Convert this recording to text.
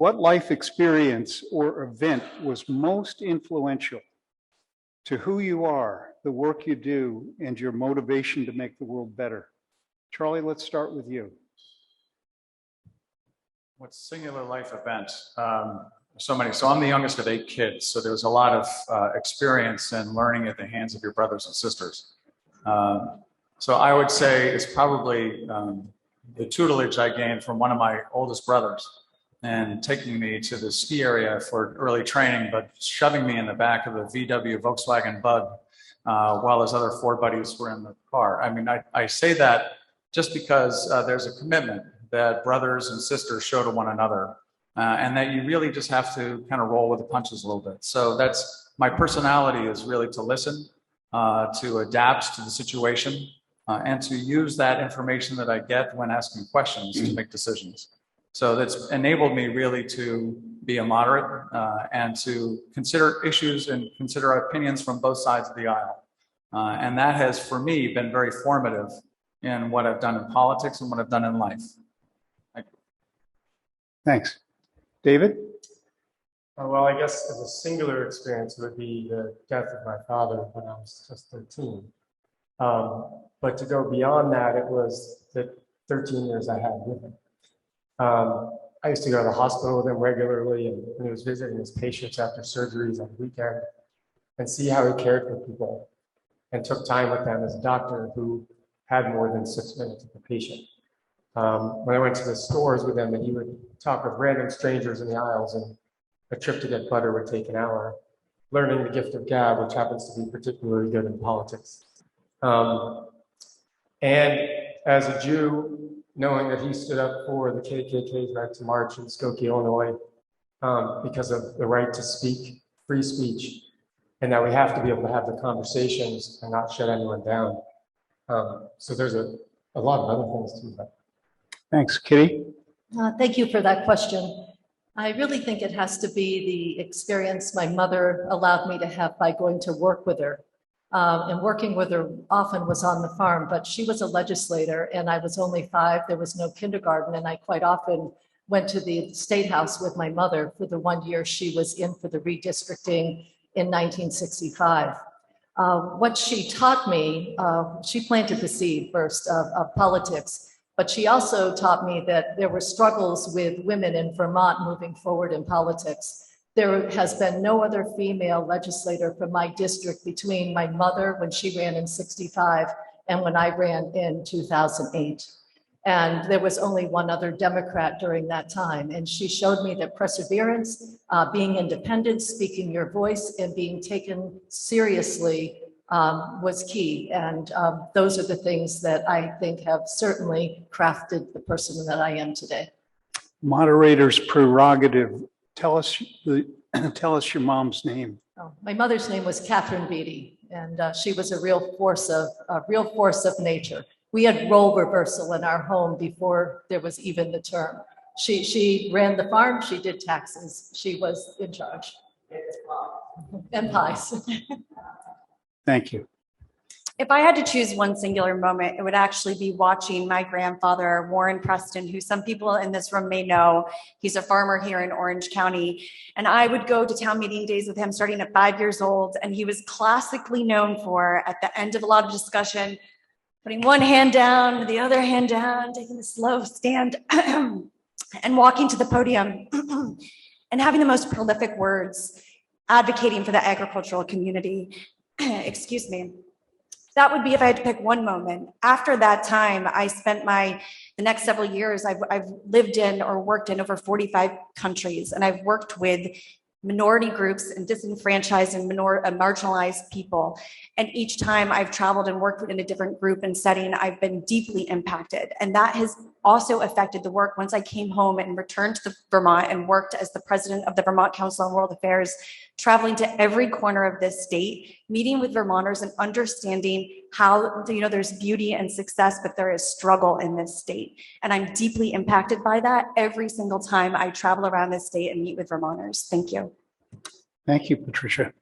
What life experience or event was most influential to who you are, the work you do, and your motivation to make the world better? Charlie, let's start with you. What singular life event? So many. So I'm the youngest of 8 kids. So there was a lot of experience and learning at the hands of your brothers and sisters. So I would say it's probably the tutelage I gained from one of my oldest brothers, and taking me to the ski area for early training, but shoving me in the back of a VW Volkswagen Bug while his other 4 buddies were in the car. I mean, I say that just because there's a commitment that brothers and sisters show to one another, and that you really just have to kind of roll with the punches a little bit. So that's my personality, is really to listen, to adapt to the situation, and to use that information that I get when asking questions to make decisions. So that's enabled me really to be a moderate and to consider issues and consider opinions from both sides of the aisle. And that has, for me, been very formative in what I've done in politics and what I've done in life. Thank you. Thanks. David? Well, I guess as a singular experience would be the death of my father when I was just 13. But to go beyond that, it was the 13 years I had with him. I used to go to the hospital with him regularly, and when he was visiting his patients after surgeries on the weekend, and see how he cared for people and took time with them as a doctor who had more than 6 minutes with the patient. When I went to the stores with him, and he would talk with random strangers in the aisles, and a trip to get butter would take an hour, learning the gift of gab, which happens to be particularly good in politics. And as a Jew, knowing that he stood up for the KKK's right to march in Skokie, Illinois, because of the right to speak, free speech, and that we have to be able to have the conversations and not shut anyone down. So there's a lot of other things too. But. Thanks. Kitty? Thank you for that question. I really think it has to be the experience my mother allowed me to have by going to work with her. And working with her often was on the farm, but she was a legislator and I was only 5. There was no kindergarten, and I quite often went to the State House with my mother for the 1 year she was in for the redistricting in 1965. What she taught me, she planted the seed first of politics, but she also taught me that there were struggles with women in Vermont moving forward in politics. There has been no other female legislator from my district between my mother when she ran in '65 and when I ran in 2008. And there was only one other Democrat during that time. And she showed me that perseverance, being independent, speaking your voice, and being taken seriously was key. And those are the things that I think have certainly crafted the person that I am today. Moderator's prerogative. Tell us your mom's name. Oh, my mother's name was Catherine Beatty, and she was a real force of nature. We had role reversal in our home before there was even the term. She ran the farm. She did taxes. She was in charge. And pies. Thank you. If I had to choose one singular moment, it would actually be watching my grandfather, Warren Preston, who some people in this room may know. He's a farmer here in Orange County. And I would go to town meeting days with him starting at 5 years old. And he was classically known for, at the end of a lot of discussion, putting one hand down, the other hand down, taking a slow stand, and walking to the podium and having the most prolific words, advocating for the agricultural community. Excuse me. That would be if I had to pick one moment. After that time, I spent the next several years, I've lived in or worked in over 45 countries, and I've worked with minority groups and disenfranchised and marginalized people. And each time I've traveled and worked in a different group and setting, I've been deeply impacted. And that has also affected the work once I came home and returned to Vermont and worked as the president of the Vermont Council on World Affairs, traveling to every corner of this state, meeting with Vermonters and understanding how, there's beauty and success, but there is struggle in this state. And I'm deeply impacted by that every single time I travel around this state and meet with Vermonters. Thank you. Thank you, Patricia.